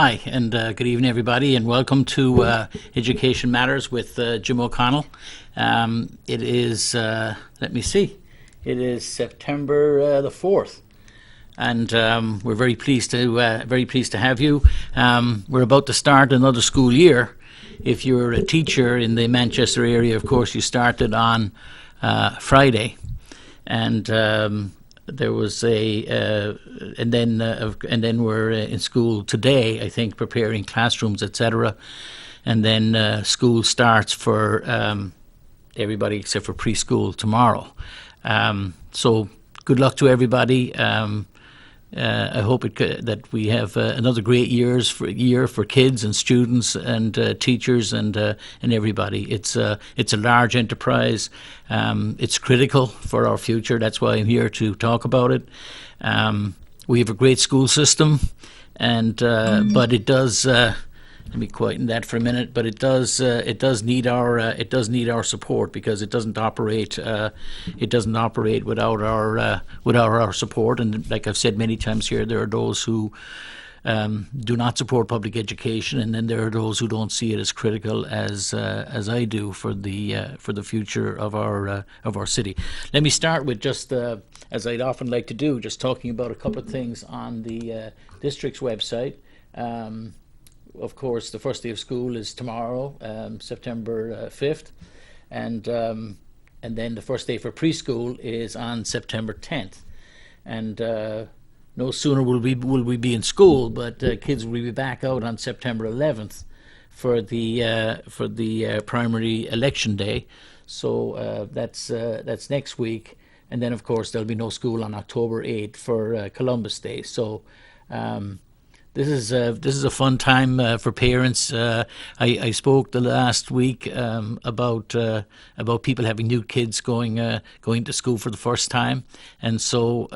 Hi, and good evening, everybody, and welcome to Education Matters with Jim O'Connell. It is, let me see, it is September the 4th, and we're very pleased to have you. We're about to start another school year. If you're a teacher in the Manchester area, of course, you started on Friday, and there was and then we're in school today, I think, preparing classrooms, etc. And then school starts for everybody except for preschool tomorrow. So good luck to everybody. I hope that we have another great year for kids and students and teachers and everybody. It's a large enterprise. It's critical for our future. That's why I'm here to talk about it. We have a great school system, and but it does. Let me quieten that for a minute. But it does need our support, because it doesn't operate without our support. And like I've said many times here, there are those who do not support public education, and then there are those who don't see it as critical as I do for the future of our city. Let me start with just as I'd often like to do, just talking about a couple of things on the district's website. Of course, the first day of school is tomorrow, September 5th, and then the first day for preschool is on September 10th. And no sooner will we be in school, but kids will be back out on September 11th for the primary election day. So that's next week, and then of course there'll be no school on October 8th for Columbus Day. So. This is a fun time for parents. I spoke the last week about people having new kids going to school for the first time, and so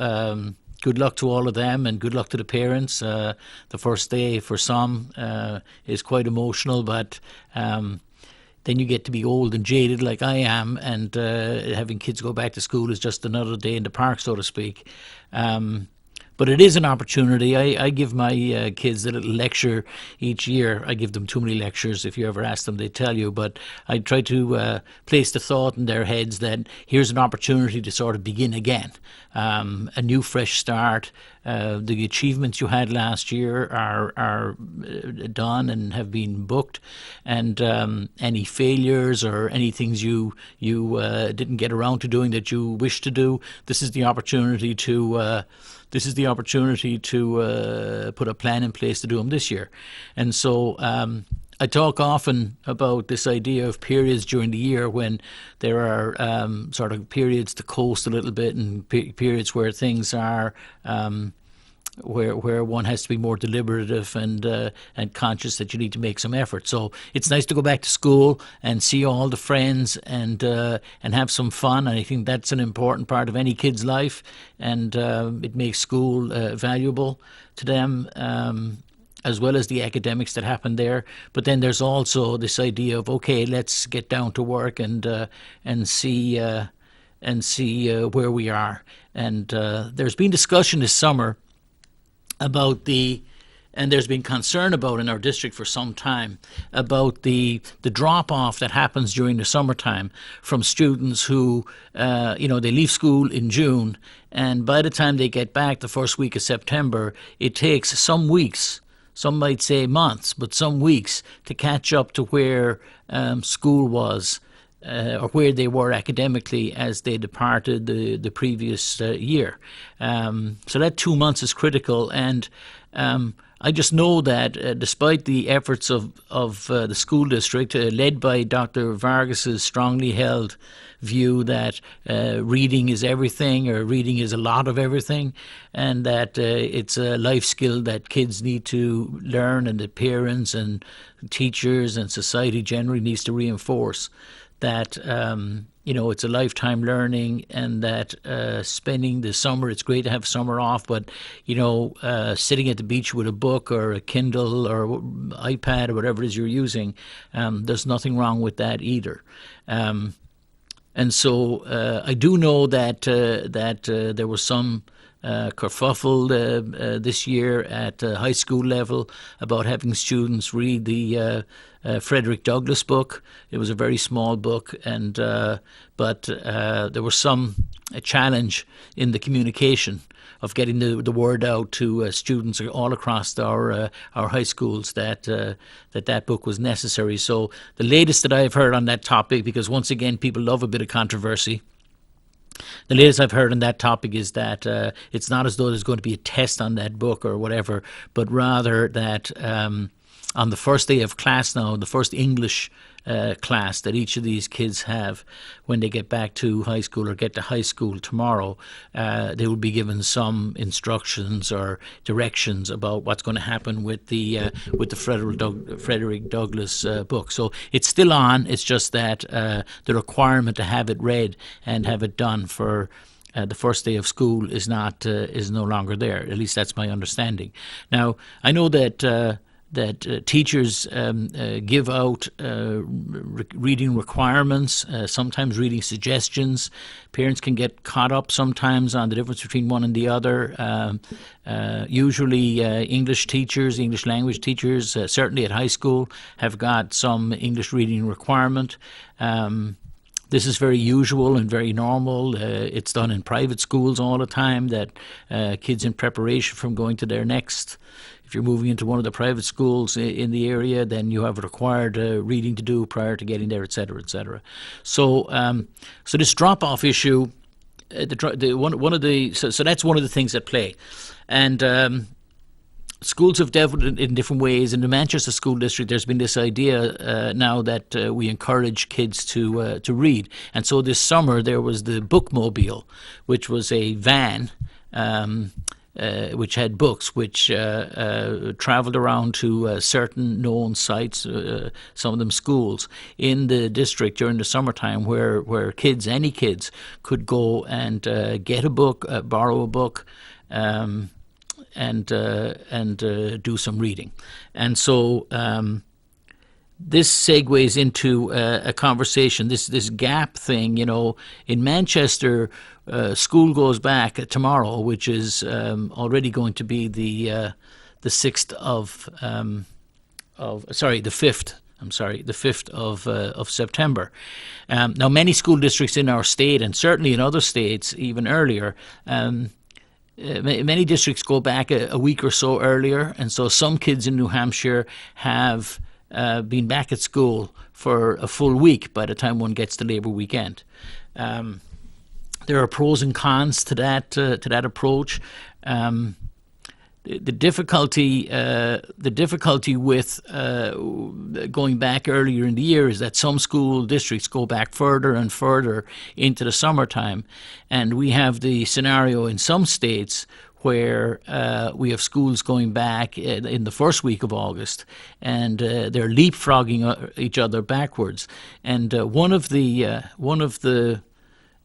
good luck to all of them, and good luck to the parents. The first day for some is quite emotional, but then you get to be old and jaded like I am, and having kids go back to school is just another day in the park, so to speak. But it is an opportunity. I give my kids a little lecture each year. I give them too many lectures. If you ever ask them, they tell you. But I try to place the thought in their heads that here's an opportunity to sort of begin again, a new, fresh start. The achievements you had last year are done and have been booked, and any failures or any things you didn't get around to doing that you wish to do, this is the opportunity to. This is the opportunity to put a plan in place to do them this year. And so I talk often about this idea of periods during the year when there are sort of periods to coast a little bit, and periods where things are where one has to be more deliberative and conscious that you need to make some effort. So it's nice to go back to school and see all the friends and have some fun. And I think that's an important part of any kid's life, and it makes school valuable to them, as well as the academics that happen there. But then there's also this idea of, okay, let's get down to work and see where we are. And there's been discussion this summer about and there's been concern about in our district for some time about the drop-off that happens during the summertime from students who, they leave school in June, and by the time they get back the first week of September, it takes some weeks, some might say months, but some weeks to catch up to where school was. Or where they were academically as they departed the previous year. So that 2 months is critical, and I just know that despite the efforts of the school district, led by Dr. Vargas's strongly held view that reading is everything, or reading is a lot of everything, and that it's a life skill that kids need to learn, and that parents and teachers and society generally needs to reinforce that it's a lifetime learning, and that spending the summer, it's great to have summer off, but sitting at the beach with a book or a Kindle or iPad or whatever it is you're using, there's nothing wrong with that either. And so I do know that there was some kerfuffle this year at high school level about having students read the Frederick Douglass book. It was a very small book, and but there was some challenge in the communication of getting the word out to students all across our high schools that that book was necessary. So the latest that I've heard on that topic, because once again people love a bit of controversy, the latest I've heard on that topic is that it's not as though there's going to be a test on that book or whatever, but rather that on the first day of class now, the first English class that each of these kids have when they get back to high school or get to high school tomorrow, they will be given some instructions or directions about what's going to happen with the Frederick Douglass book. So it's still on. It's just that the requirement to have it read and have it done for the first day of school is no longer there. At least that's my understanding. Now I know that teachers give out reading requirements, sometimes reading suggestions. Parents can get caught up sometimes on the difference between one and the other. Usually English teachers, English language teachers, certainly at high school, have got some English reading requirement. This is very usual and very normal. It's done in private schools all the time, that kids in preparation from going to their next, if you're moving into one of the private schools in the area, then you have required reading to do prior to getting there, et cetera, et cetera. So, so this drop-off issue, so that's one of the things at play. And schools have developed in different ways. In the Manchester School District, there's been this idea now that we encourage kids to read. And so this summer there was the Bookmobile, which was a van which had books, which travelled around to certain known sites, some of them schools, in the district during the summertime, where kids, any kids, could go and get a book, borrow a book, and do some reading. And so this segues into a conversation, this gap thing. You know, in Manchester, school goes back tomorrow, which is already going to be the 6th the 5th. I'm sorry, the 5th of September. Now, many school districts in our state, and certainly in other states even earlier, many districts go back a week or so earlier, and so some kids in New Hampshire have been back at school for a full week by the time one gets to Labour weekend. There are pros and cons to that approach. The difficulty with going back earlier in the year is that some school districts go back further and further into the summertime, and we have the scenario in some states where we have schools going back in the first week of August, and they're leapfrogging each other backwards. And one of the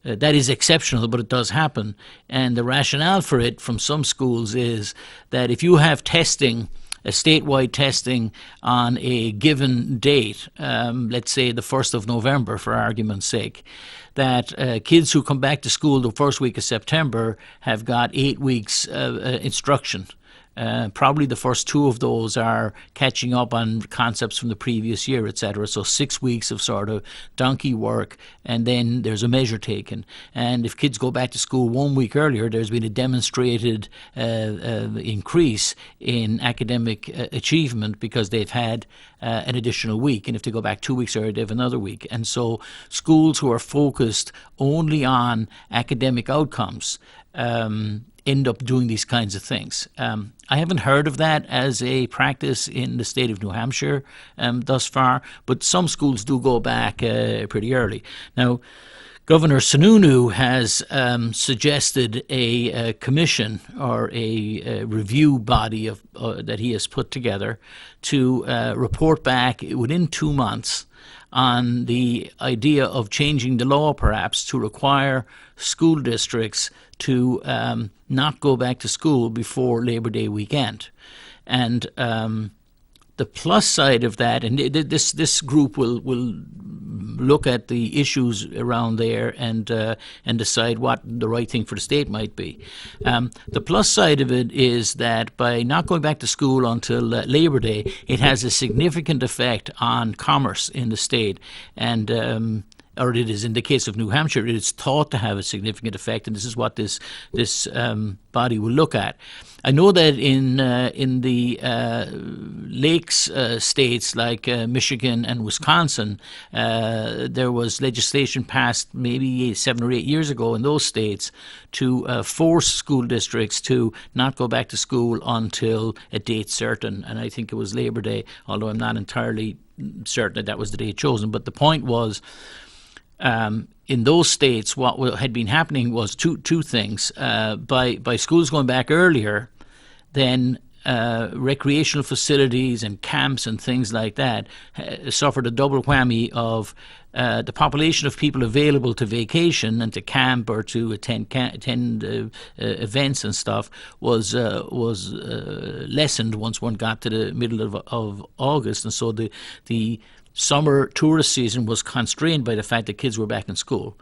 that is exceptional, but it does happen. And the rationale for it from some schools is that if you have testing, a statewide testing on a given date, let's say the 1st of November for argument's sake, that kids who come back to school the first week of September have got 8 weeks instruction. Probably the first 2 of those are catching up on concepts from the previous year, etc. So 6 weeks of sort of donkey work, and then there's a measure taken. And if kids go back to school 1 week earlier, there's been a demonstrated increase in academic achievement because they've had an additional week. And if they go back 2 weeks earlier, they have another week. And so schools who are focused only on academic outcomes end up doing these kinds of things. I haven't heard of that as a practice in the state of New Hampshire thus far, but some schools do go back pretty early. Now, Governor Sununu has suggested a commission or a review body that he has put together to report back within 2 months on the idea of changing the law, perhaps, to require school districts to not go back to school before Labor Day weekend. And the plus side of that, and this group will look at the issues around there and decide what the right thing for the state might be. The plus side of it is that by not going back to school until Labor Day, it has a significant effect on commerce in the state, and or it is in the case of New Hampshire, it is thought to have a significant effect, and this is what this body will look at. I know that in the lakes states like Michigan and Wisconsin, there was legislation passed maybe 7 or 8 years ago in those states to force school districts to not go back to school until a date certain, and I think it was Labor Day, although I'm not entirely certain that was the date chosen. But the point was, in those states, what had been happening was two things. By schools going back earlier, then recreational facilities and camps and things like that suffered a double whammy of the population of people available to vacation and to camp or to attend events and stuff was lessened once one got to the middle of August, and so the summer tourist season was constrained by the fact that kids were back in school.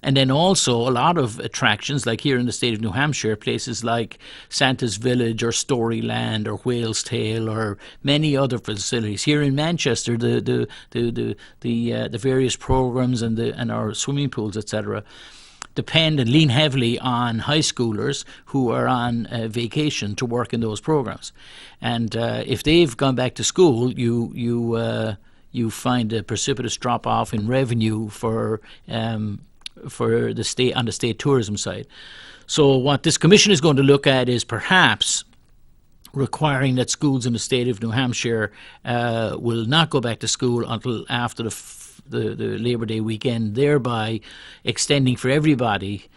And then also a lot of attractions, like here in the state of New Hampshire, places like Santa's Village or Storyland or Whale's Tale or many other facilities. Here in Manchester, the various programs and our swimming pools, etc., depend and lean heavily on high schoolers who are on vacation to work in those programs. And if they've gone back to school, you find a precipitous drop off in revenue for the state on the state tourism side. So what this commission is going to look at is perhaps requiring that schools in the state of New Hampshire will not go back to school until after the Labor Day weekend, thereby extending for everybody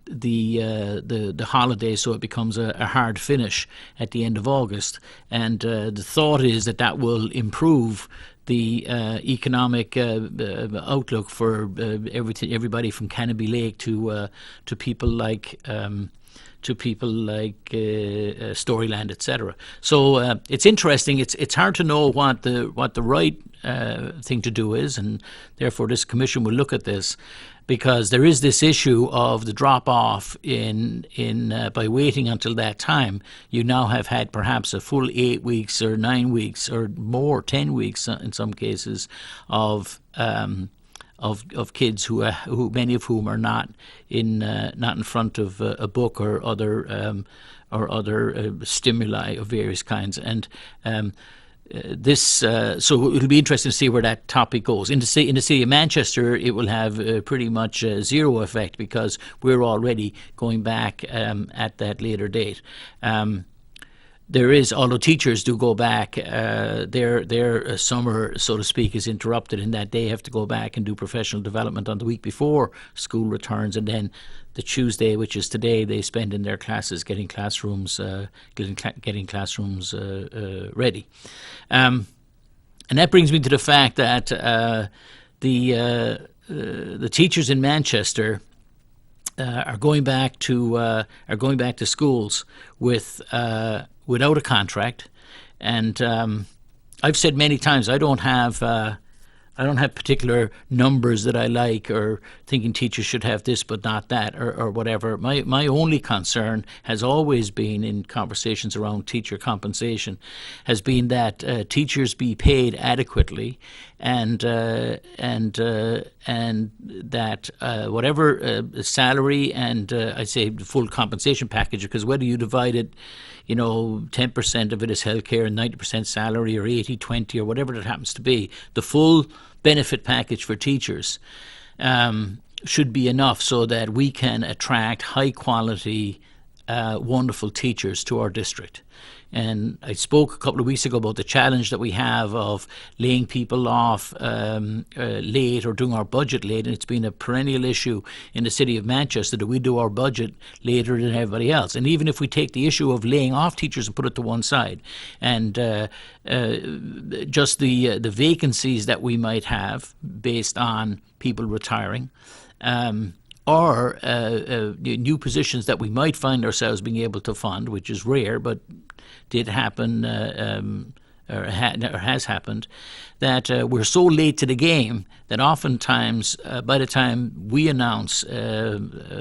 the holiday, so it becomes a hard finish at the end of August. And the thought is that will improve the economic outlook for everybody from Canopy Lake to people like Storyland, etc. So it's interesting. It's hard to know what the right thing to do is, and therefore this commission will look at this, because there is this issue of the drop off in by waiting until that time. You now have had perhaps a full 8 weeks or 9 weeks or more, 10 weeks in some cases of kids who many of whom are not in front of a book or other stimuli of various kinds. And so it'll be interesting to see where that topic goes. In the city of Manchester, it will have pretty much zero effect, because we're already going back at that later date. There is, although teachers do go back, their summer, so to speak, is interrupted in that they have to go back and do professional development on the week before school returns, and then the Tuesday, which is today, they spend in their classes getting classrooms ready. And that brings me to the fact that the teachers in Manchester are going back to schools without a contract, and I've said many times I don't have particular numbers that I like, or thinking teachers should have this but not that, or whatever. My only concern has always been, in conversations around teacher compensation, has been that teachers be paid adequately, and that whatever salary and I'd say the full compensation package, because whether you divide it, 10% of it is healthcare and 90% salary, or 80-20, or whatever it happens to be, the full benefit package for teachers should be enough so that we can attract high quality, wonderful teachers to our district. And I spoke a couple of weeks ago about the challenge that we have of laying people off late, or doing our budget late, and it's been a perennial issue in the city of Manchester that we do our budget later than everybody else. And even if we take the issue of laying off teachers and put it to one side, and just the vacancies that we might have based on people retiring, or new positions that we might find ourselves being able to fund, which is rare, but did happen or has happened, that we're so late to the game that oftentimes by the time we announce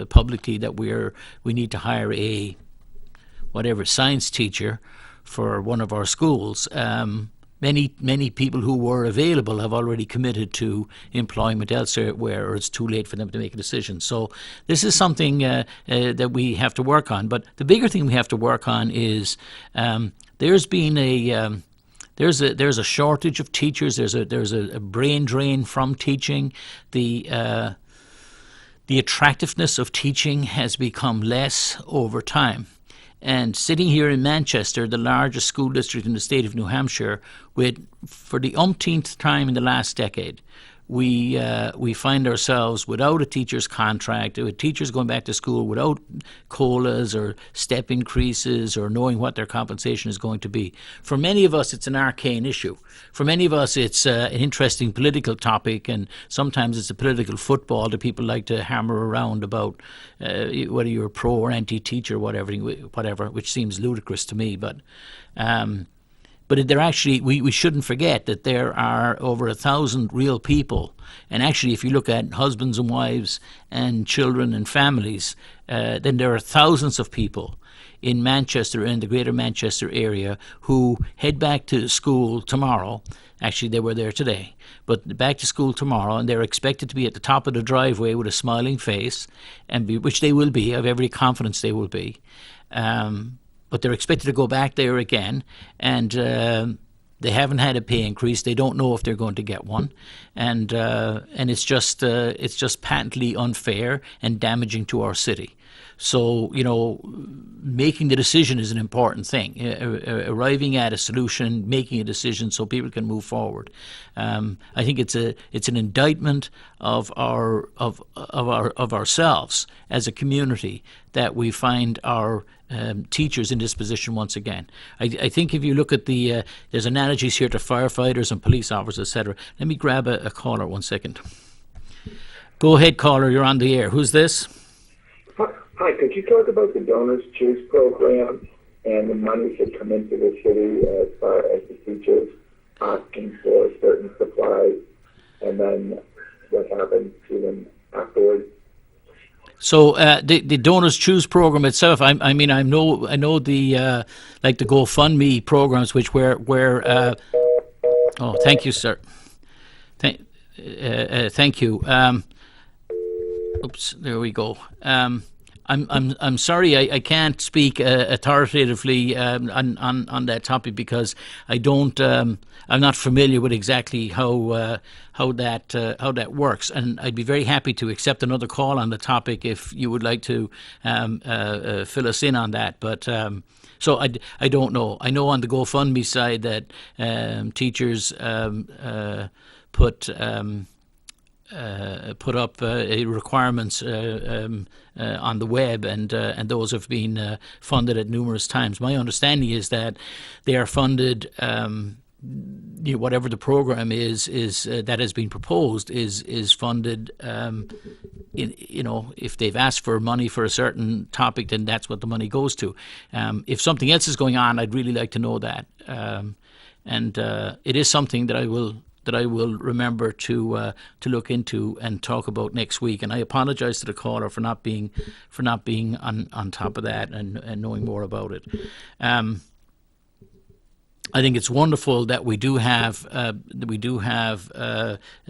publicly that we need to hire a whatever science teacher for one of our schools, many people who were available have already committed to employment elsewhere, or it's too late for them to make a decision. So this is something that we have to work on. But the bigger thing we have to work on is there's been there's a shortage of teachers. There's a brain drain from teaching. The attractiveness of teaching has become less over time. And sitting here in Manchester, the largest school district in the state of New Hampshire, for the umpteenth time in the last decade, we find ourselves without a teacher's contract, with teachers going back to school without COLAs or step increases or knowing what their compensation is going to be. For many of us, it's an arcane issue. For many of us, it's an interesting political topic, and sometimes it's a political football that people like to hammer around about whether you're pro or anti-teacher, whatever, which seems ludicrous to me. But they're actually, we shouldn't forget that there are over 1,000 real people. And actually, if you look at husbands and wives and children and families, then there are thousands of people in Manchester and the greater Manchester area who head back to school tomorrow. Actually, they were there today, but back to school tomorrow, and they're expected to be at the top of the driveway with a smiling face, which they will be. I have every confidence they will be. But they're expected to go back there again, and they haven't had a pay increase. They don't know if they're going to get one, and it's just patently unfair and damaging to our city. So, making the decision is an important thing. Arriving at a solution, making a decision so people can move forward. I think it's an indictment of ourselves as a community that we find our teachers in this position once again. I think if you look at there's analogies here to firefighters and police officers, etc. Let me grab a caller 1 second. Go ahead, caller. You're on the air. Who's this? Hi, could you talk about the Donors Choose program and the money should come into the city as far as the teachers asking for certain supplies, and then what happens to them afterwards? So the Donors Choose program itself, I know the like the GoFundMe programs, which where oh, thank you, sir. Thank you. Oops, there we go. I'm sorry I can't speak authoritatively on that topic because I don't I'm not familiar with exactly how that works, and I'd be very happy to accept another call on the topic if you would like to fill us in on that. But so I don't know. I know on the GoFundMe side that teachers put up requirements on the web, and those have been funded at numerous times. My understanding is that they are funded. Whatever the program is that has been proposed is funded. If they've asked for money for a certain topic, then that's what the money goes to. If something else is going on, I'd really like to know that. And it is something that I will remember to look into and talk about next week. And I apologize to the caller for not being on top of that and knowing more about it. I think it's wonderful that we do have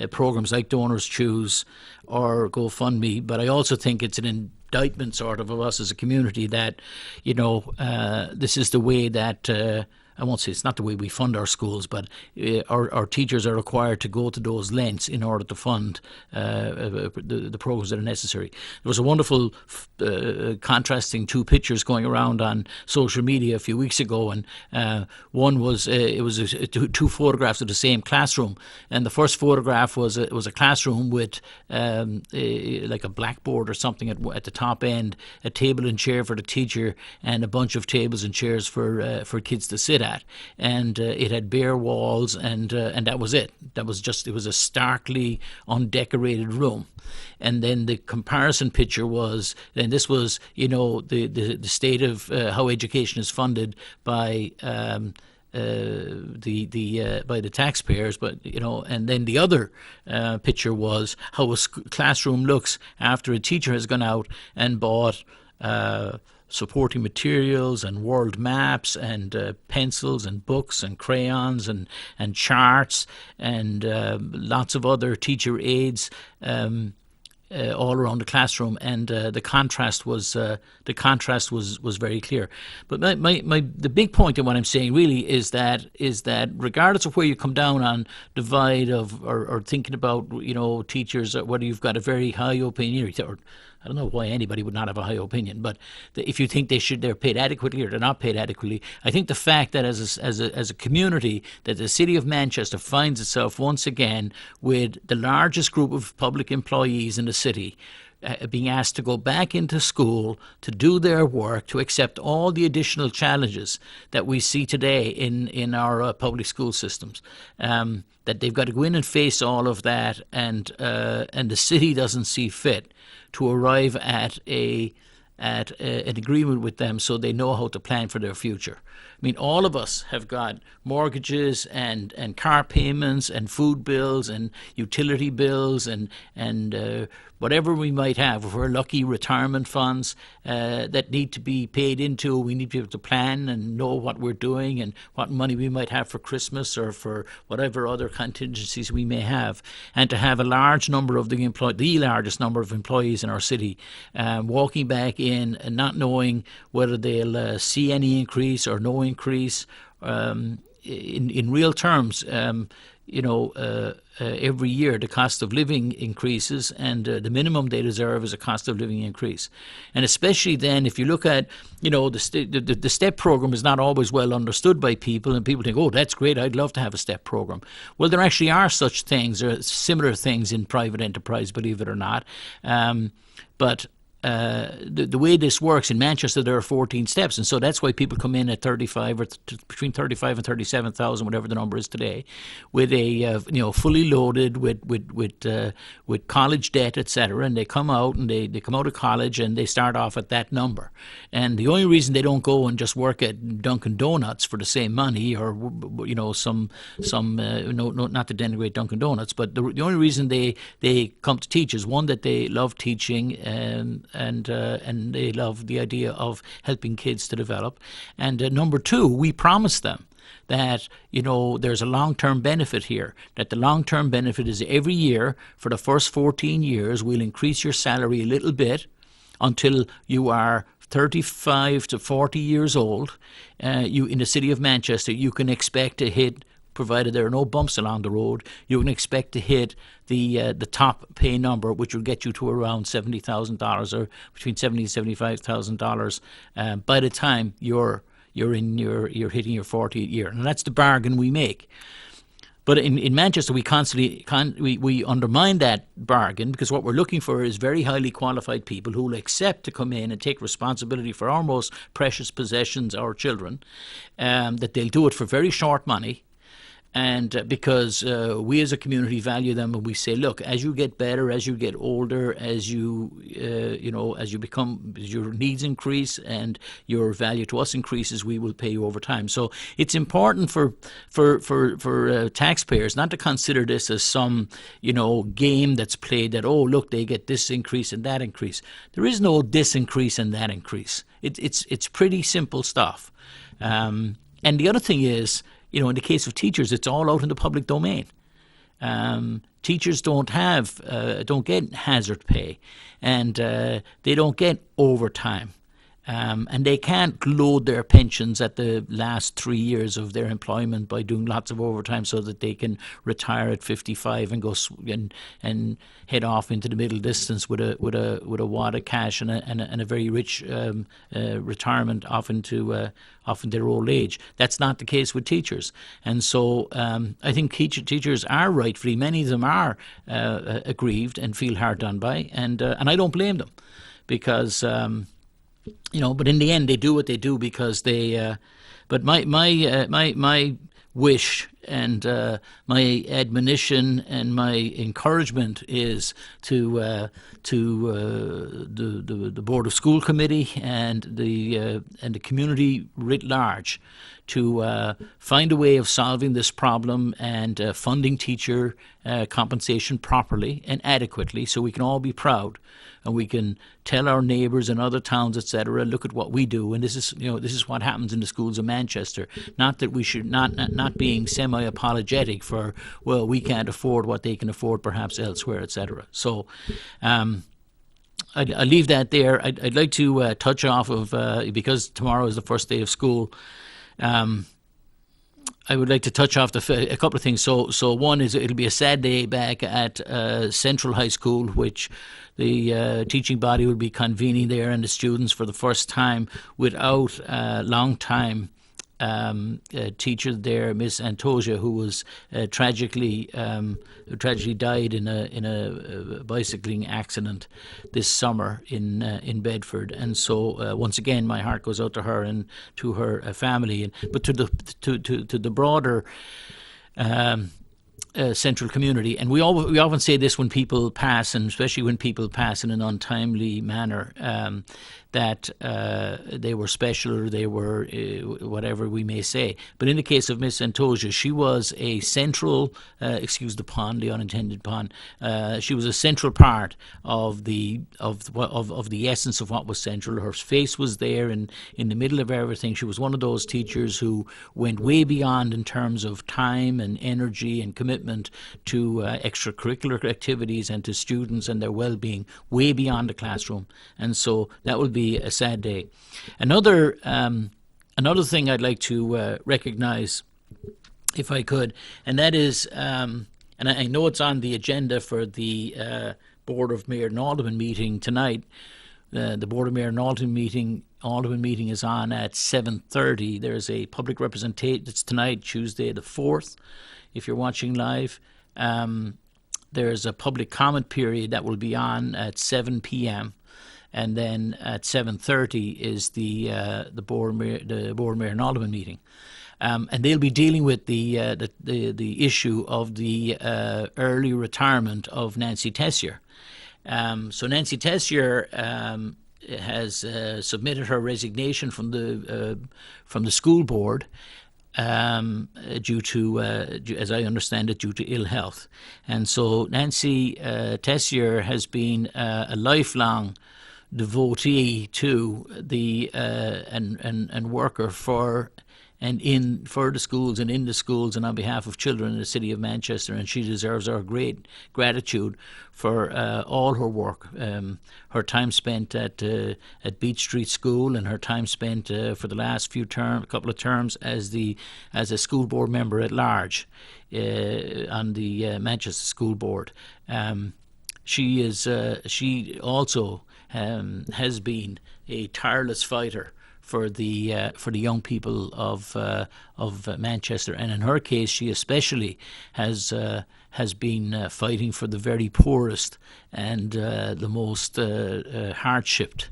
programs like Donors Choose or GoFundMe, but I also think it's an indictment sort of us as a community that this is the way that I won't say it's not the way we fund our schools, but our teachers are required to go to those lengths in order to fund the programs that are necessary. There was a wonderful contrasting two pictures going around on social media a few weeks ago, and one was two photographs of the same classroom, and the first photograph was a classroom with like a blackboard or something at the top end, a table and chair for the teacher, and a bunch of tables and chairs for kids to sit at, and it had bare walls, and that was it. It was a starkly undecorated room. And then the comparison picture was, and this was the state of how education is funded by by the taxpayers, but and then the other picture was how a classroom looks after a teacher has gone out and bought supporting materials and world maps and pencils and books and crayons and charts and lots of other teacher aids all around the classroom, and the contrast was very clear. But the big point in what I'm saying really is that regardless of where you come down on divide of or thinking about teachers, whether you've got a very high opinion or I don't know why anybody would not have a high opinion, but if you think they're paid adequately or they're not paid adequately, I think the fact that as a community that the city of Manchester finds itself once again with the largest group of public employees in the city being asked to go back into school to do their work, to accept all the additional challenges that we see today in our public school systems, that they've got to go in and face all of that, and the city doesn't see fit to arrive at an agreement with them so they know how to plan for their future. I mean, all of us have got mortgages and car payments and food bills and utility bills and whatever we might have. If we're lucky, retirement funds that need to be paid into. We need to be able to plan and know what we're doing and what money we might have for Christmas or for whatever other contingencies we may have. And to have a large number of the largest number of employees in our city walking back in and not knowing whether they'll see any increase or no increase. In real terms, every year the cost of living increases, and the minimum they deserve is a cost of living increase. And especially then, if you look at, the STEP program is not always well understood by people, and people think, oh, that's great, I'd love to have a STEP program. Well, there actually are such things, or similar things in private enterprise, believe it or not. But the way this works in Manchester, there are 14 steps, and so that's why people come in at 35 or between 35 and 37,000, whatever the number is today, with a fully loaded with college debt, etc. And they come out of college and they start off at that number. And the only reason they don't go and just work at Dunkin' Donuts for the same money, or some not to denigrate Dunkin' Donuts, but the only reason they come to teach is one, that they love teaching and they love the idea of helping kids to develop. And number two, we promise them that there's a long-term benefit here, that the long-term benefit is every year for the first 14 years we'll increase your salary a little bit until you are 35 to 40 years old. You in the city of Manchester, you can expect to hit, provided there are no bumps along the road, you can expect to hit the top pay number, which will get you to around $70,000 or between $70,000 and $75,000 by the time you're hitting your 40th year. And that's the bargain we make. But in Manchester, we constantly we undermine that bargain, because what we're looking for is very highly qualified people who will accept to come in and take responsibility for our most precious possessions, our children, that they'll do it for very short money. And because we as a community value them, and we say, look, as you get better, as you get older, as you as your needs increase and your value to us increases, we will pay you over time. So it's important for taxpayers not to consider this as some game that's played, that, oh, look, they get this increase and that increase. There is no this increase and that increase. It's pretty simple stuff. And the other thing is, in the case of teachers, it's all out in the public domain. Teachers don't get hazard pay, and they don't get overtime. And they can't load their pensions at the last 3 years of their employment by doing lots of overtime so that they can retire at 55 and go and head off into the middle distance with a wad of cash and a very rich retirement off into their old age. That's not the case with teachers. And so I think teachers are rightfully, many of them are aggrieved and feel hard done by, and I don't blame them, because but in the end they do what they do because they. But my wish my admonition and my encouragement is to the Board of School Committee and the community writ large to find a way of solving this problem and funding teacher compensation properly and adequately, so we can all be proud and we can tell our neighbours and other towns, etc., look at what we do, and this is what happens in the schools of Manchester. Not that we should not being semi-apologetic for, well, we can't afford what they can afford perhaps elsewhere, etc. So I'll leave that there. I'd like to touch off of, because tomorrow is the first day of school, I would like to touch off a couple of things. So one is it'll be a sad day back at Central High School, which the teaching body will be convening there, and the students for the first time without long time teacher there, Miss Antosia, who was tragically died in a bicycling accident this summer in Bedford. And so once again, my heart goes out to her and to her family, but to the broader central community. And we often say this when people pass, and especially when people pass in an untimely manner, that they were special, or they were whatever we may say. But in the case of Miss Antosia, she was a central, excuse the pun, the unintended pun, she was a central part of the essence of what was central. Her face was there in the middle of everything. She was one of those teachers who went way beyond in terms of time and energy and commitment to extracurricular activities and to students and their well-being, way beyond the classroom. And so that will be a sad day. Another thing I'd like to recognise, if I could, and that is, and I know it's on the agenda for the Board of Mayor and Alderman meeting tonight. The Board of Mayor and Alderman meeting is on at 7:30. There's a public representation. It's tonight, Tuesday the 4th. If you're watching live, there's a public comment period that will be on at 7 p.m. And then at 7:30 is the Board of Mayor and Alderman meeting. And they'll be dealing with the issue of the early retirement of Nancy Tessier. So Nancy Tessier has submitted her resignation from the school board due to, as I understand it, due to ill health. And so Nancy Tessier has been a lifelong devotee to the and worker for the schools and in the schools and on behalf of children in the city of Manchester, and she deserves our great gratitude for all her work, her time spent at Beach Street School, and her time spent for the last couple of terms as a school board member at large on the Manchester School Board. She also has been a tireless fighter for the young people of Manchester, and in her case, she especially has been fighting for the very poorest and the most hardshipped,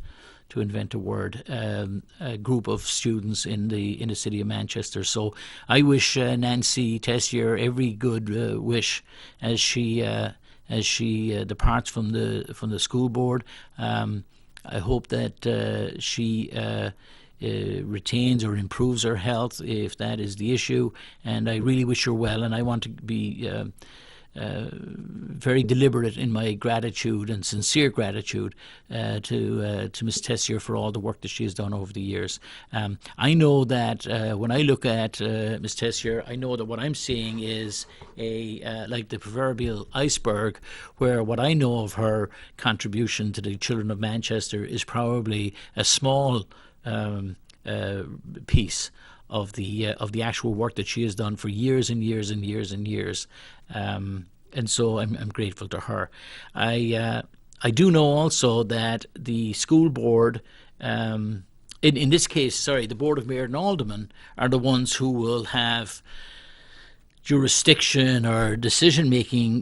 to invent a word, a group of students in the city of Manchester. So I wish Nancy Tessier every good wish as she departs from the school board. I hope that she retains or improves her health, if that is the issue, and I really wish her well. And I want to be very deliberate in my gratitude and sincere gratitude to Ms. Tessier for all the work that she has done over the years. I know that when I look at Ms. Tessier, I know that what I'm seeing is like the proverbial iceberg, where what I know of her contribution to the children of Manchester is probably a small piece of the actual work that she has done for years and years and years and years. And so I'm grateful to her. I do know also that the school board, in this case, the Board of Mayor and Aldermen are the ones who will have jurisdiction or decision making,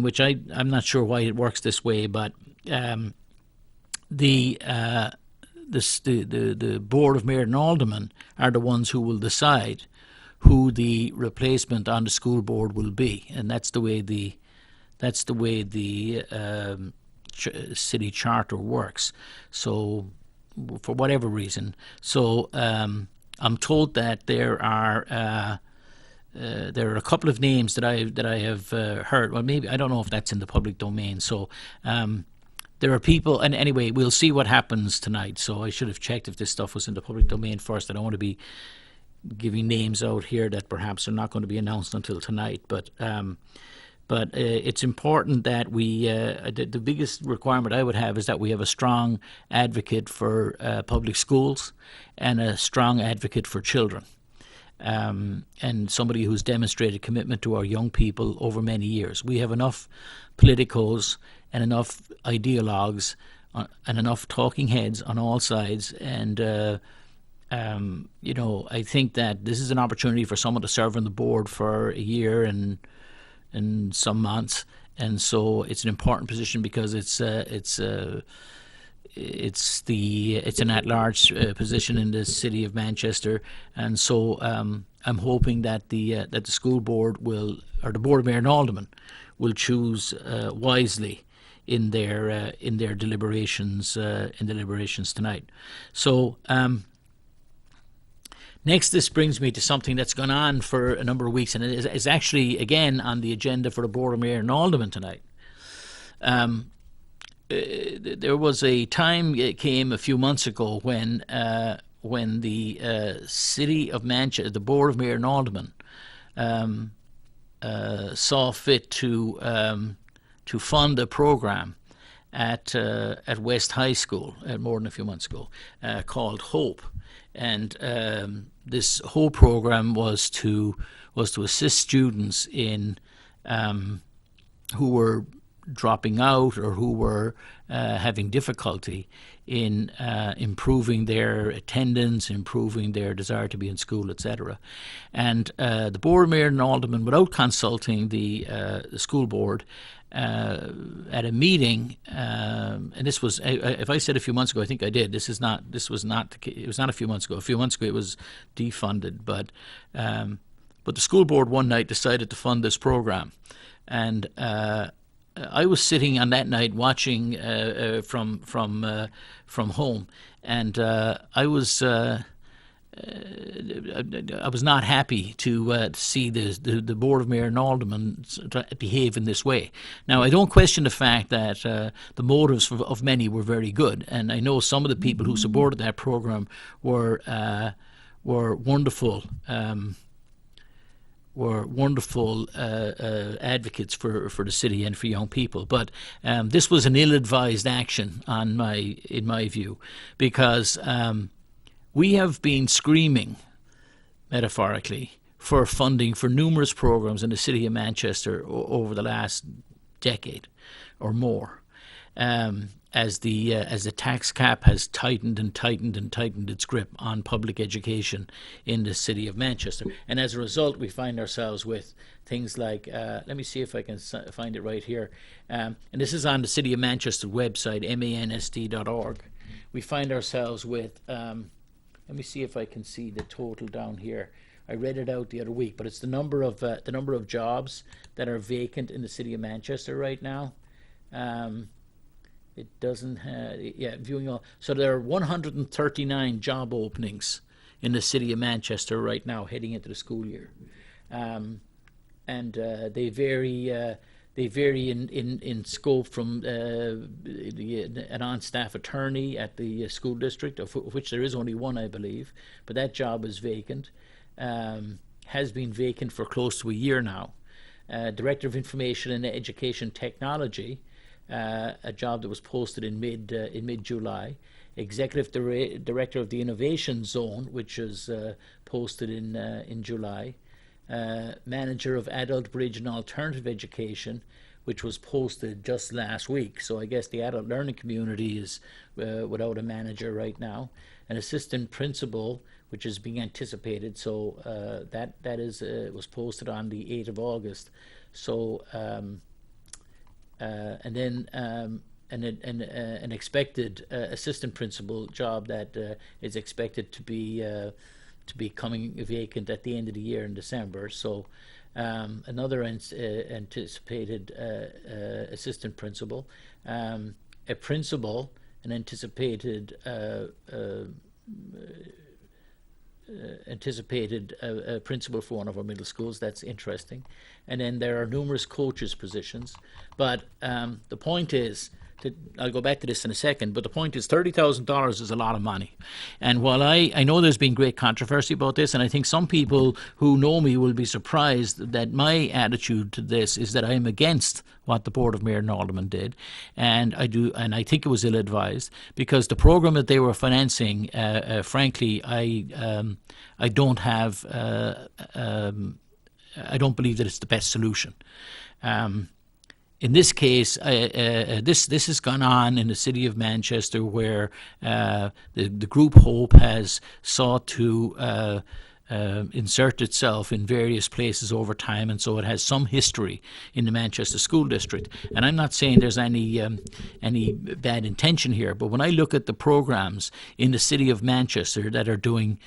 which I'm not sure why it works this way, but the Board of Mayor and Aldermen are the ones who will decide who the replacement on the school board will be, and that's the way the city charter works. So, for whatever reason, so I'm told that there are a couple of names that I have heard. Well, maybe I don't know if that's in the public domain. So there are people, and anyway, we'll see what happens tonight. So I should have checked if this stuff was in the public domain first. I don't want to be giving names out here that perhaps are not going to be announced until tonight. But it's important that we, the biggest requirement I would have is that we have a strong advocate for public schools and a strong advocate for children. And somebody who's demonstrated commitment to our young people over many years. We have enough politicos and enough ideologues and enough talking heads on all sides. And, I think that this is an opportunity for someone to serve on the board for a year and some months. And so it's an important position because it's an at-large position in the city of Manchester, and so I'm hoping that the school board will, or the board of mayor and aldermen, will choose wisely in their deliberations tonight. So. Next, this brings me to something that's gone on for a number of weeks, and it is actually, again, on the agenda for the Board of Mayor and Aldermen tonight. There was a time, it came a few months ago, when the City of Manchester, the Board of Mayor and Aldermen, saw fit to fund a program at West High School more than a few months ago, called Hope. And this whole program was to assist students in who were dropping out or who were having difficulty in improving their attendance, improving their desire to be in school, etc. And the board, mayor, and aldermen, without consulting the school board, at a meeting, and this was, if I said a few months ago, I think I did. It was not a few months ago. A few months ago, it was defunded, but the school board one night decided to fund this program, and I was sitting on that night watching from home, and I was not happy to see the Board of Mayor and Aldermen behave in this way. Now, I don't question the fact that the motives of many were very good, and I know some of the people who supported that program were wonderful. Were wonderful advocates for the city and for young people, but this was an ill-advised action in my view, because we have been screaming, metaphorically, for funding for numerous programs in the city of Manchester over the last decade or more, as the tax cap has tightened and tightened and tightened its grip on public education in the city of Manchester. And as a result, we find ourselves with things like, let me see if I can find it right here, and this is on the City of Manchester website, mansd.org. We find ourselves with, let me see if I can see the total down here. I read it out the other week, but it's the number of jobs that are vacant in the city of Manchester right now. It doesn't have, viewing all. So there are 139 job openings in the city of Manchester right now heading into the school year. And they vary. They vary in scope from an on-staff attorney at the school district, of which there is only one, I believe, but that job is vacant, has been vacant for close to a year now. Director of Information and Education Technology, a job that was posted in mid-July. Executive Director of the Innovation Zone, which was posted in July. Manager of Adult Bridge and Alternative Education, which was posted just last week. So I guess the adult learning community is without a manager right now. An assistant principal, which is being anticipated. So that was posted on the 8th of August. So and then an expected assistant principal job that is expected to be to be coming vacant at the end of the year in December. So another anticipated assistant principal, a principal, an anticipated principal for one of our middle schools. That's interesting. And then there are numerous coaches positions. But the point is, I'll go back to this in a second, but the point is $30,000 is a lot of money. And while I know there's been great controversy about this, and I think some people who know me will be surprised that my attitude to this is that I am against what the Board of Mayor and Aldermen did, and I think it was ill-advised, because the program that they were financing, frankly, I don't believe that it's the best solution. In this case, this has gone on in the city of Manchester, where the group Hope has sought to insert itself in various places over time, and so it has some history in the Manchester School District. And I'm not saying there's any bad intention here, but when I look at the programs in the city of Manchester that are doing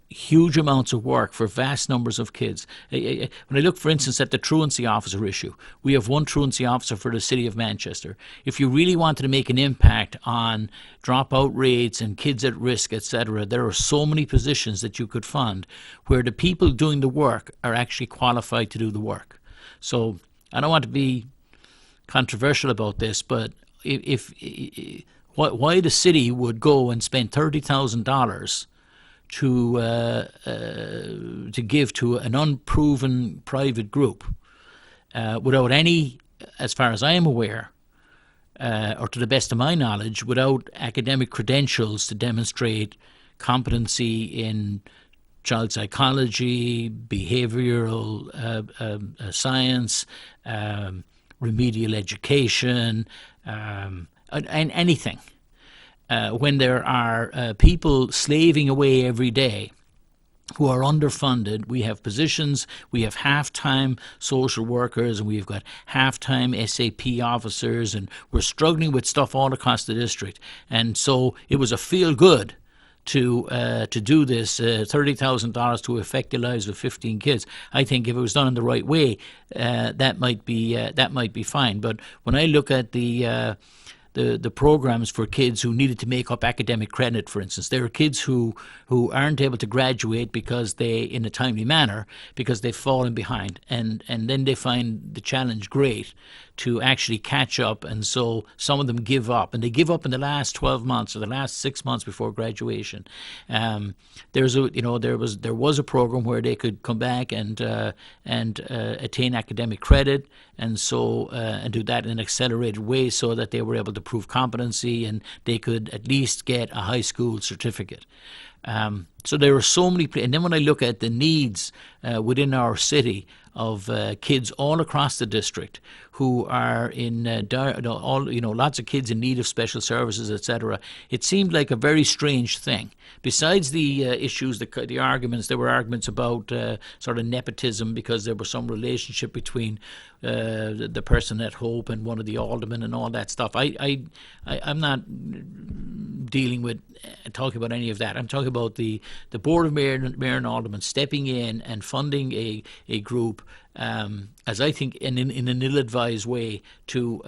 huge amounts of work for vast numbers of kids. When I look, for instance, at the truancy officer issue, we have one truancy officer for the city of Manchester. If you really wanted to make an impact on dropout rates and kids at risk, etc., there are so many positions that you could fund where the people doing the work are actually qualified to do the work. So I don't want to be controversial about this, but why the city would go and spend $30,000 to give to an unproven private group without any, as far as I am aware, or to the best of my knowledge, without academic credentials to demonstrate competency in child psychology, behavioral science, remedial education, and anything. When there are people slaving away every day who are underfunded, we have positions, we have half-time social workers, and we've got half-time SAP officers, and we're struggling with stuff all across the district. And so it was a feel-good to do this, $30,000 to affect the lives of 15 kids. I think if it was done in the right way, that might be fine. But when I look at the programs for kids who needed to make up academic credit, for instance. There are kids who aren't able to graduate because in a timely manner, because they've fallen behind. And then they find the challenge great to actually catch up, and so some of them give up, and they give up in the last 12 months or the last 6 months before graduation. There was a program where they could come back and attain academic credit, and so and do that in an accelerated way, so that they were able to prove competency and they could at least get a high school certificate. So there are so many, and then when I look at the needs within our city of kids all across the district who are in lots of kids in need of special services, etc. It seemed like a very strange thing. Besides the issues, the arguments, there were arguments about sort of nepotism, because there was some relationship between the person at Hope and one of the aldermen and all that stuff. I'm not dealing with talking about any of that. I'm talking about the Board of Mayor and Aldermen stepping in and funding a group, as I think in an ill-advised way, to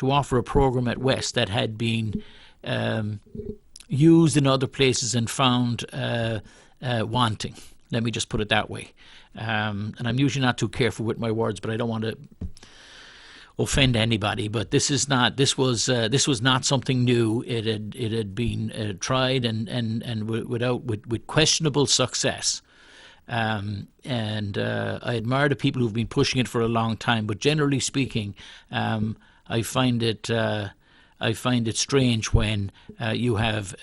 offer a program at West that had been used in other places and found wanting. Let me just put it that way. And I'm usually not too careful with my words, but I don't want to offend anybody. But this was not something new. It had been tried and with questionable success. And I admire the people who've been pushing it for a long time. But generally speaking, I find it strange when you have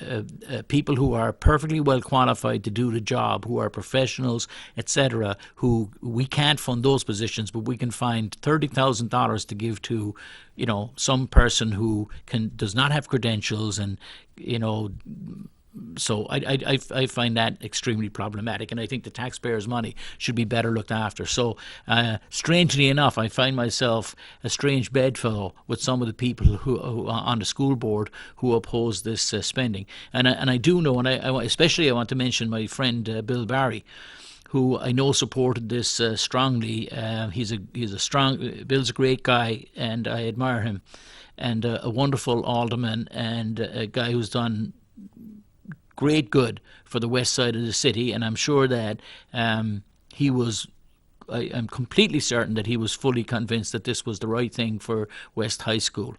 people who are perfectly well qualified to do the job, who are professionals, etc., who we can't fund those positions, but we can find $30,000 to give to, some person who does not have credentials and, So I find that extremely problematic, and I think the taxpayers' money should be better looked after. So strangely enough, I find myself a strange bedfellow with some of the people who on the school board who oppose this spending. And I do know, and I want to mention my friend Bill Barry, who I know supported this strongly. Bill's a great guy, and I admire him, and a wonderful alderman, and a guy who's done great good for the west side of the city. And I'm sure that he was. I'm completely certain that he was fully convinced that this was the right thing for West High School.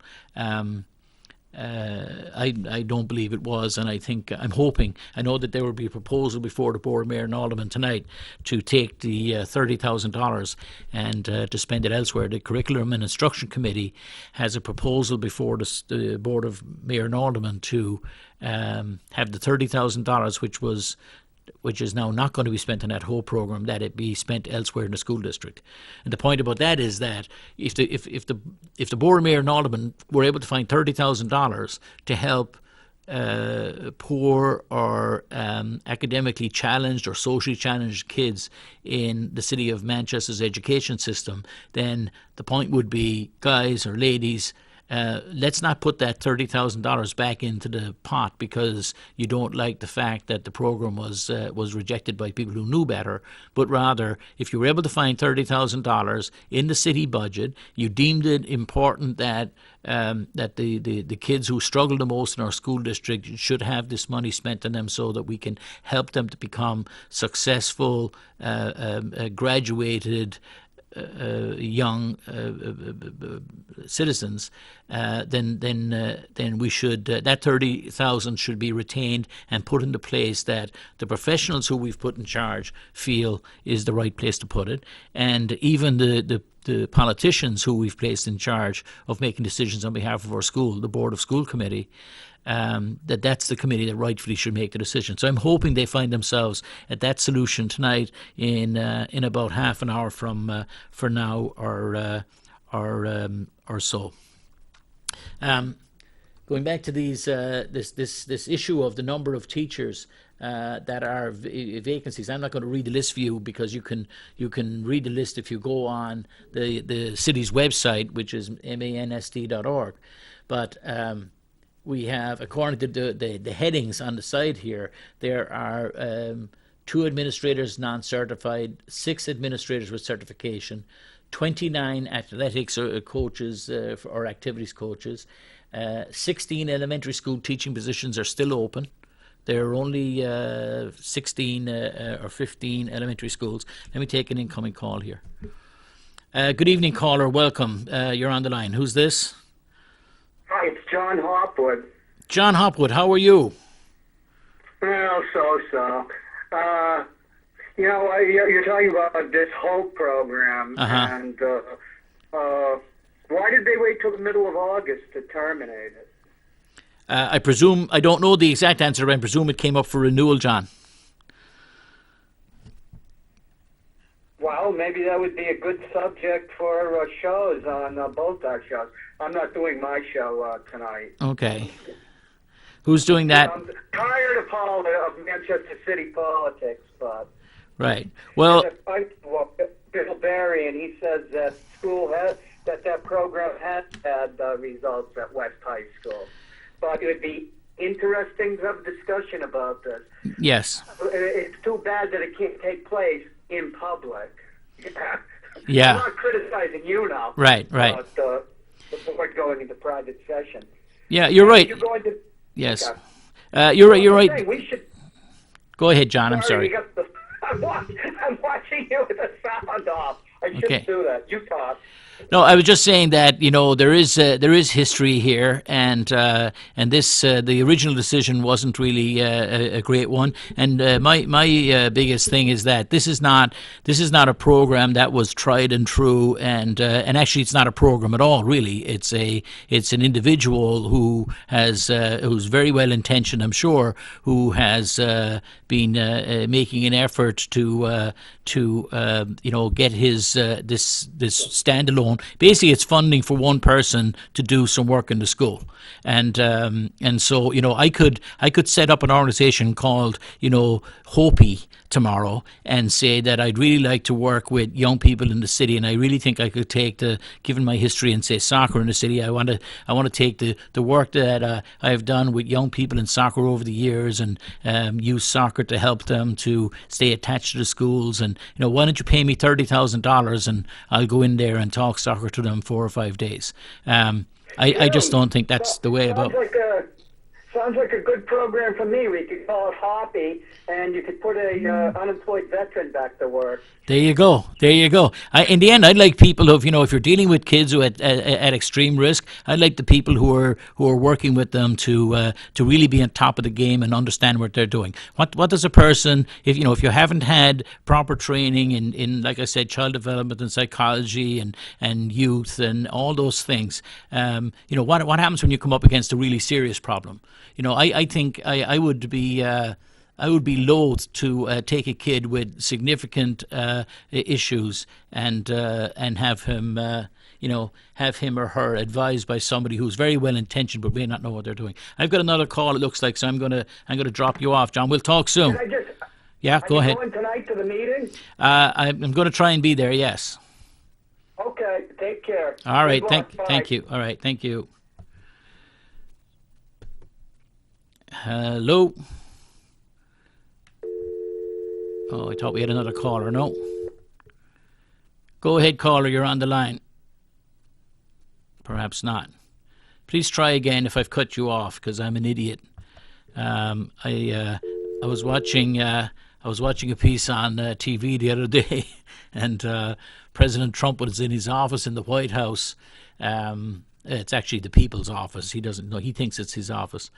I don't believe it was, and I'm hoping. I know that there will be a proposal before the Board of Mayor and Aldermen tonight to take the $30,000 and to spend it elsewhere. The Curriculum and Instruction Committee has a proposal before the Board of Mayor and Aldermen to have the $30,000, which is now not going to be spent on that whole program, that it be spent elsewhere in the school district. And the point about that is that if the Board of Mayor and Aldermen were able to find $30,000 to help poor or academically challenged or socially challenged kids in the city of Manchester's education system, then the point would be, guys or ladies, let's not put that $30,000 back into the pot because you don't like the fact that the program was rejected by people who knew better. But rather, if you were able to find $30,000 in the city budget, you deemed it important that the kids who struggle the most in our school district should have this money spent on them, so that we can help them to become successful, graduated young citizens, then we should that 30,000 should be retained and put into place that the professionals who we've put in charge feel is the right place to put it, and even the politicians who we've placed in charge of making decisions on behalf of our school, the Board of School Committee, that's the committee that rightfully should make the decision. So I'm hoping they find themselves at that solution tonight in about half an hour from now or so. Going back to these this issue of the number of teachers that are vacancies. I'm not going to read the list for you because you can read the list if you go on the city's website, which is manst.org. But we have, according to the headings on the side here, there are 2 administrators non-certified, 6 administrators with certification, 29 athletics coaches or activities coaches, 16 elementary school teaching positions are still open. There are only 16 or 15 elementary schools. Let me take an incoming call here. Good evening, caller. Welcome. You're on the line. Who's this? Hi, it's John Hopwood. John Hopwood, how are you? Well, so. You're talking about this HOPE program, and why did they wait till the middle of August to terminate it? I presume, I don't know the exact answer, but I presume it came up for renewal, John. Well, maybe that would be a good subject for shows on both our shows. I'm not doing my show tonight. Okay. Who's doing that? I'm tired of Manchester City politics, but... Right. Well... Bill Barry, and he says that that program has had results at West High School. But it would be interesting to have a discussion about this. Yes. It's too bad that it can't take place in public. Yeah. I'm not criticizing you now. Right. But the board going into private session. Yeah, you're right. You're going to... Yes. You're right. We should... Go ahead, John. I'm sorry. I'm watching you with the sound off. I shouldn't do that. You talk. No, I was just saying that there is history here, and this the original decision wasn't really a great one. And my biggest thing is that this is not a program that was tried and true, and actually it's not a program at all. Really, it's an individual who has who's very well intentioned, I'm sure, who has been making an effort to get his this standalone loan. Basically, it's funding for one person to do some work in the school, and so I could set up an organization called Hopi tomorrow and say that I'd really like to work with young people in the city, and I really think I could take given my history and say soccer in the city, I want to take the work that I have done with young people in soccer over the years and use soccer to help them to stay attached to the schools. And why don't you pay me $30,000 and I'll go in there and talk soccer to them 4 or 5 days. I just don't think that's the way about. Sounds like a good program for me. We could call it Hoppy, and you could put a unemployed veteran back to work. There you go. In the end, I'd like people who, if you're dealing with kids who at extreme risk, I'd like the people who are working with them to really be on top of the game and understand what they're doing. What does a person, if you haven't had proper training in like I said, child development and psychology and youth and all those things, what happens when you come up against a really serious problem? I think I would be loath to take a kid with significant issues and have him or her advised by somebody who's very well intentioned but may not know what they're doing. I've got another call. It looks like, so I'm gonna drop you off, John. We'll talk soon. Yeah, go ahead. Going tonight to the meeting? I'm going to try and be there. Yes. Okay. Take care. All right. Thank you. All right. Thank you. Hello. Oh, I thought we had another caller. No. Go ahead, caller. You're on the line. Perhaps not. Please try again if I've cut you off, because I'm an idiot. I was watching a piece on TV the other day, and President Trump was in his office in the White House. It's actually the people's office. He doesn't know. He thinks it's his office,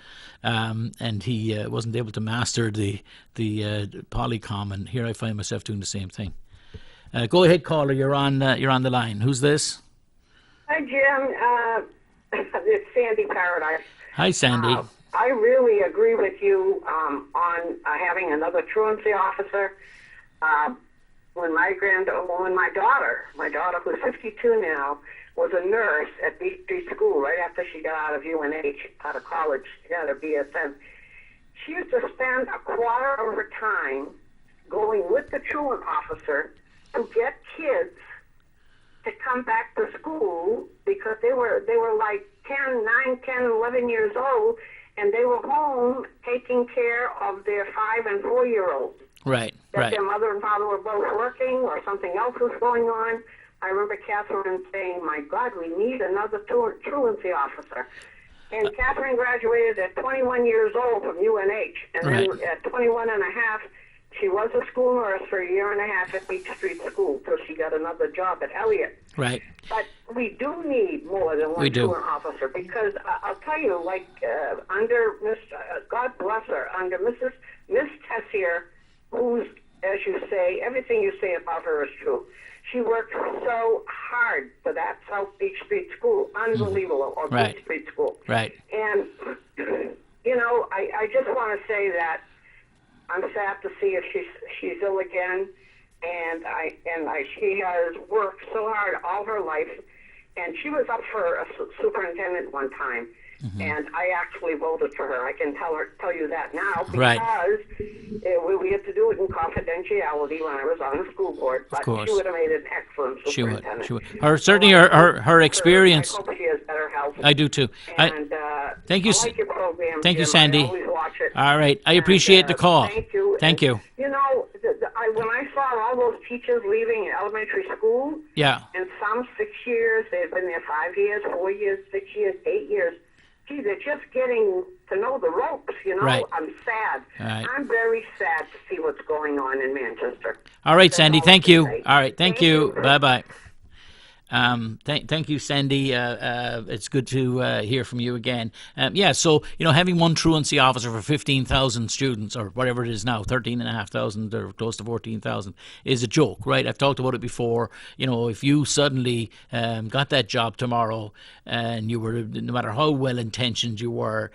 and he wasn't able to master the Polycom. And here I find myself doing the same thing. Go ahead, caller. You're on the line. Who's this? Hi, Jim. It's Sandy Paradise. Hi, Sandy. I really agree with you on having another truancy officer. When my daughter who's 52 now, was a nurse at Beach Street School right after she got out of UNH, out of college, she got her BSN. She used to spend a quarter of her time going with the truant officer to get kids to come back to school because they were like 9, 10, 11 years old, and they were home taking care of their 5 and 4-year-olds. Right. Their mother and father were both working or something else was going on. I remember Catherine saying, my God, we need another truancy officer. And Catherine graduated at 21 years old from UNH. And then at 21 and a half, she was a school nurse for a year and a half at Beach Street School till she got another job at Elliott. Right. But we do need more than one truant officer because I'll tell you, like under Miss, God bless her, under Miss Tessier, who's, as you say, everything you say about her is true. She worked so hard for that South Beach Street School, unbelievable, or Beach Street School. Right. And, I just want to say that I'm sad to see if she's ill again, and she has worked so hard all her life, and she was up for a superintendent one time. Mm-hmm. And I actually voted for her. I can tell you that now because we had to do it in confidentiality when I was on the school board. But she would have made an excellent superintendent. She would. Her experience. I hope she has better health. I do too. And thank you. I like your program. Thank you, Jim. Sandy. I always watch it. All right. I appreciate the call. Thank you. Thank you. When I saw all those teachers leaving elementary school, and some 6 years, they've been there 5 years, 4 years, 6 years, 8 years. Gee, they're just getting to know the ropes, Right. I'm sad. Right. I'm very sad to see what's going on in Manchester. All right, Sandy, thank you. All right, thank you. Bye-bye. Thank you, Sandy. It's good to hear from you again. So, having one truancy officer for 15,000 students, or whatever it is now, 13,500 or close to 14,000, is a joke, right? I've talked about it before. If you suddenly got that job tomorrow and you were, no matter how well-intentioned you were,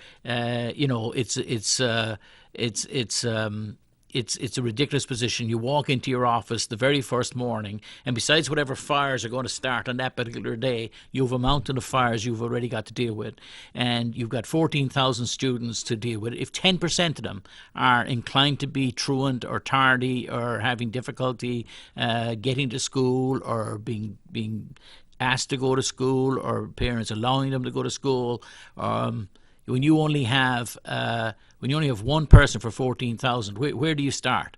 it's a ridiculous position. You walk into your office the very first morning, and besides whatever fires are going to start on that particular day, you have a mountain of fires you've already got to deal with, and you've got 14,000 students to deal with. If 10% of them are inclined to be truant or tardy or having difficulty getting to school or being asked to go to school or parents allowing them to go to school, when you only have one person for 14,000, where do you start?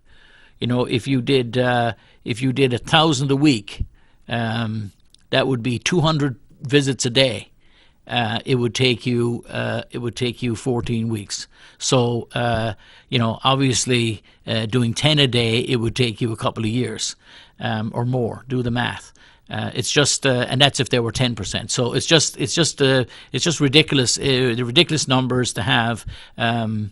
If you did 1,000 a week, that would be 200 visits a day. It would take you 14 weeks. So obviously doing 10 a day, it would take you a couple of years or more. Do the math. It's just, and that's if there were 10%. So it's just ridiculous. The ridiculous numbers to have, yes,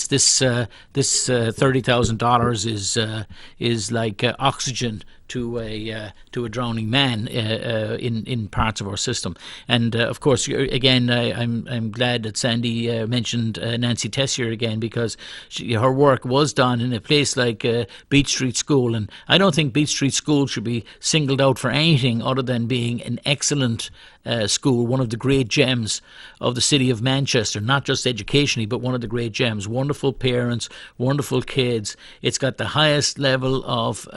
this $30,000 is like oxygen to a drowning man in parts of our system. And of course, again, I'm glad that Sandy mentioned Nancy Tessier again, because her work was done in a place like Beach Street School, and I don't think Beach Street School should be singled out for anything other than being an excellent school, one of the great gems of the city of Manchester, not just educationally, but one of the great gems. Wonderful parents, wonderful kids. It's got the highest level of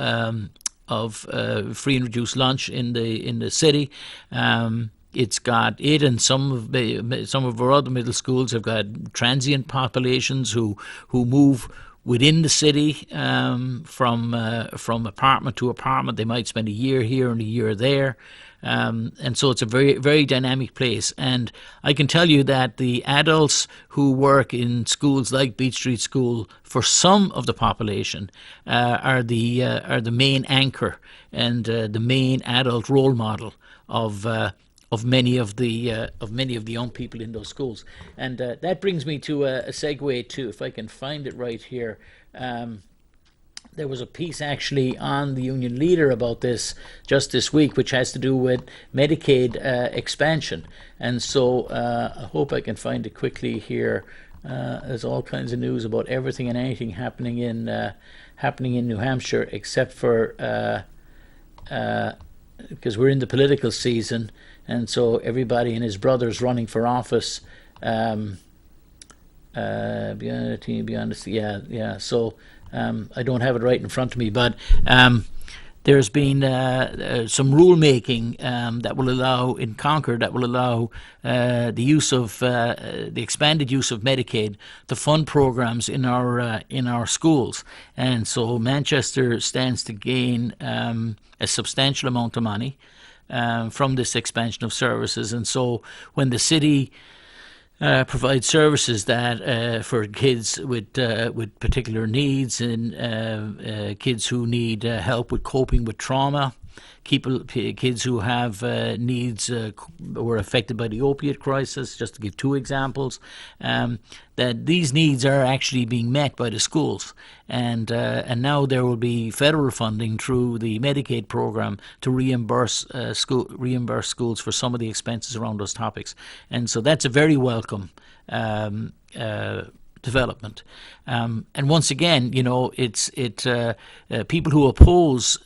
free and reduced lunch in the city. It's got it, and some of our other middle schools have got transient populations who move within the city from apartment to apartment. They might spend a year here and a year there. And so it's a very, very dynamic place. And I can tell you that the adults who work in schools like Beach Street School, for some of the population, are the main anchor and the main adult role model of many of the young people in those schools. And that brings me to a segue to, if I can find it right here. There was a piece actually on the Union Leader about this just this week, which has to do with Medicaid expansion. And so I hope I can find it quickly here. There's all kinds of news about everything and anything happening in New Hampshire, except for because we're in the political season, and so everybody and his brother's running for office. Beyond the team, beyond the yeah. So. I don't have it right in front of me, but there's been some rulemaking that will allow in Concord the use of the expanded use of Medicaid to fund programs in our schools, and so Manchester stands to gain a substantial amount of money from this expansion of services, and so when the city provide services that for kids with particular needs and kids who need help with coping with trauma, kids who have needs were affected by the opiate crisis, just to give two examples, that these needs are actually being met by the schools, and now there will be federal funding through the Medicaid program to reimburse schools for some of the expenses around those topics, and so that's a very welcome development. And once again, it's people who oppose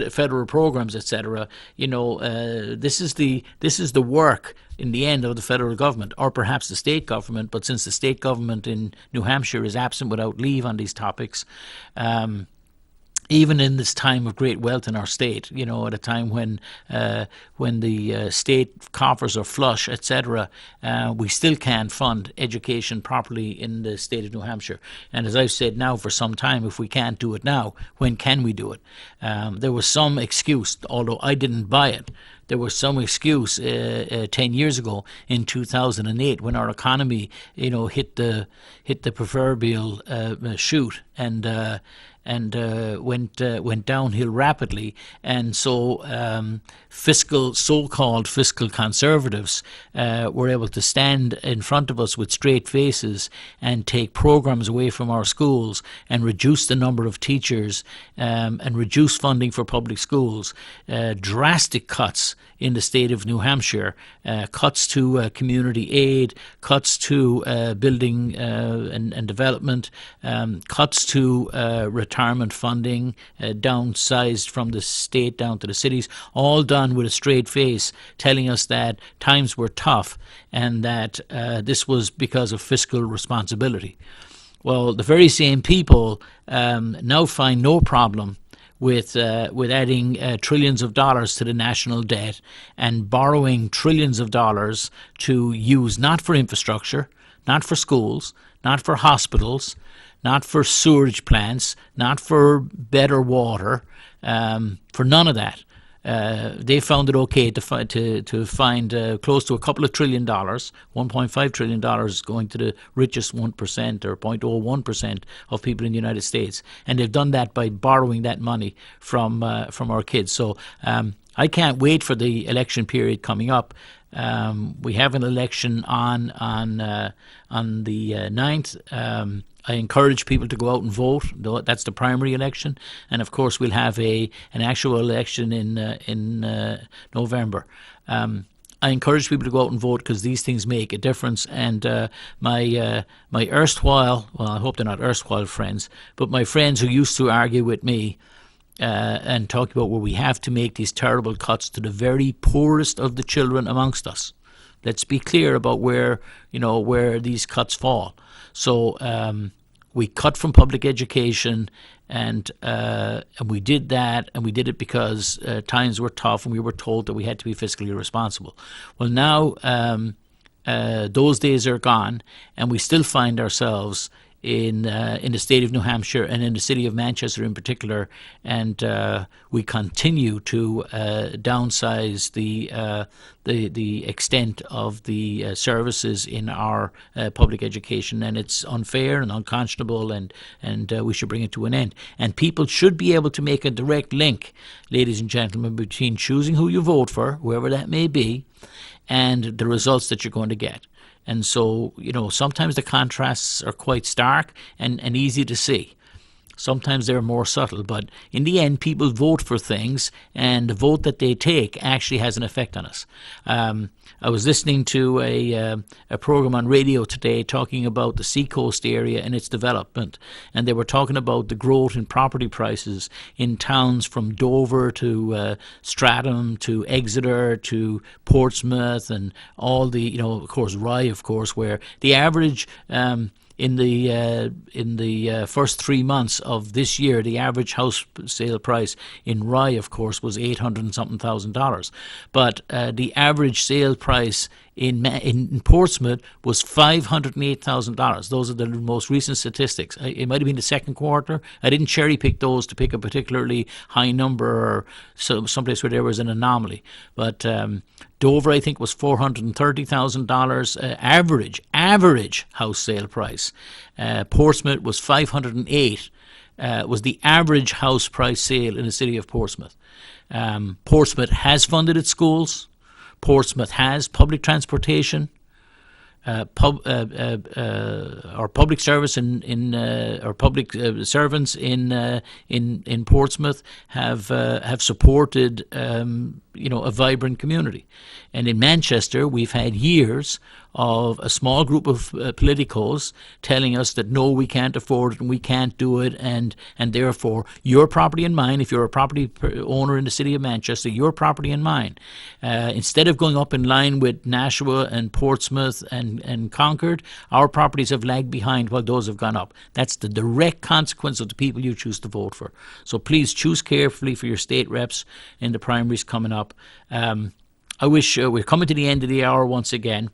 federal programs, etc. This is the work in the end of the federal government, or perhaps the state government. But since the state government in New Hampshire is absent without leave on these topics, even in this time of great wealth in our state, at a time when the state coffers are flush, etc., we still can't fund education properly in the state of New Hampshire. And as I've said now for some time, if we can't do it now, when can we do it? There was some excuse, although I didn't buy it. There was some excuse 10 years ago in 2008 when our economy, hit the proverbial chute, and and went downhill rapidly, and so so-called fiscal conservatives were able to stand in front of us with straight faces and take programs away from our schools and reduce the number of teachers and reduce funding for public schools. Drastic cuts in the state of New Hampshire, cuts to community aid, cuts to building and development, cuts to retirement funding, downsized from the state down to the cities, all done with a straight face, telling us that times were tough and that this was because of fiscal responsibility. Well, the very same people now find no problem with adding trillions of dollars to the national debt and borrowing trillions of dollars to use not for infrastructure, not for schools, not for hospitals, not for sewerage plants, not for better water, for none of that. They found it okay to find close to a couple of $1 trillion, $1.5 trillion going to the richest 1% or 0.01% of people in the United States, and they've done that by borrowing that money from our kids. So I can't wait for the election period coming up. We have an election on the 9th. I encourage people to go out and vote. That's the primary election, and of course we'll have an actual election in November. I encourage people to go out and vote because these things make a difference. And my erstwhile, well, I hope they're not erstwhile friends, but my friends who used to argue with me and talk about where we have to make these terrible cuts to the very poorest of the children amongst us. Let's be clear about where these cuts fall. So we cut from public education, and we did that, and we did it because times were tough, and we were told that we had to be fiscally responsible. Well, now those days are gone, and we still find ourselves in the state of New Hampshire and in the city of Manchester in particular, and we continue to downsize the extent of the services in our public education, and it's unfair and unconscionable, and we should bring it to an end. And people should be able to make a direct link, ladies and gentlemen, between choosing who you vote for, whoever that may be, and the results that you're going to get. And so, sometimes the contrasts are quite stark and easy to see. Sometimes they're more subtle, but in the end, people vote for things, and the vote that they take actually has an effect on us. I was listening to a program on radio today talking about the Seacoast area and its development, and they were talking about the growth in property prices in towns from Dover to Stratham to Exeter to Portsmouth, and all the, of course, Rye, of course, where the average in the first 3 months of this year, the average house sale price in Rye, of course, was $800 and something thousand. But the average sale price in Portsmouth was $508,000. Those are the most recent statistics. It might have been the second quarter. I didn't cherry pick those to pick a particularly high number or someplace where there was an anomaly. But Dover, I think, was $430,000 average house sale price. Portsmouth was $508,000. Was the average house price sale in the city of Portsmouth. Portsmouth has funded its schools. Portsmouth has public transportation. Our public service or public servants in Portsmouth have supported a vibrant community, and in Manchester we've had years of a small group of politicos telling us that no, we can't afford it and we can't do it, and therefore your property and mine, if you're a property owner in the city of Manchester, your property and mine, instead of going up in line with Nashua and Portsmouth and Concord, our properties have lagged behind while those have gone up. That's the direct consequence of the people you choose to vote for. So please choose carefully for your state reps in the primaries coming up. I wish we're coming to the end of the hour once again.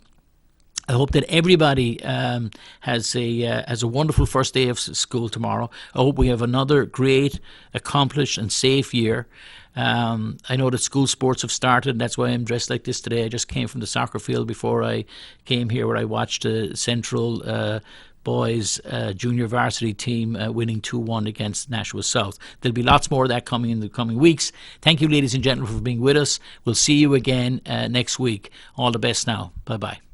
I hope that everybody has a wonderful first day of school tomorrow. I hope we have another great, accomplished and safe year. I know that school sports have started, and that's why I'm dressed like this today. I just came from the soccer field before I came here, where I watched Central boys junior varsity team winning 2-1 against Nashua South. There'll be lots more of that coming in the coming weeks. Thank you, ladies and gentlemen, for being with us. We'll see you again next week. All the best now. Bye-bye.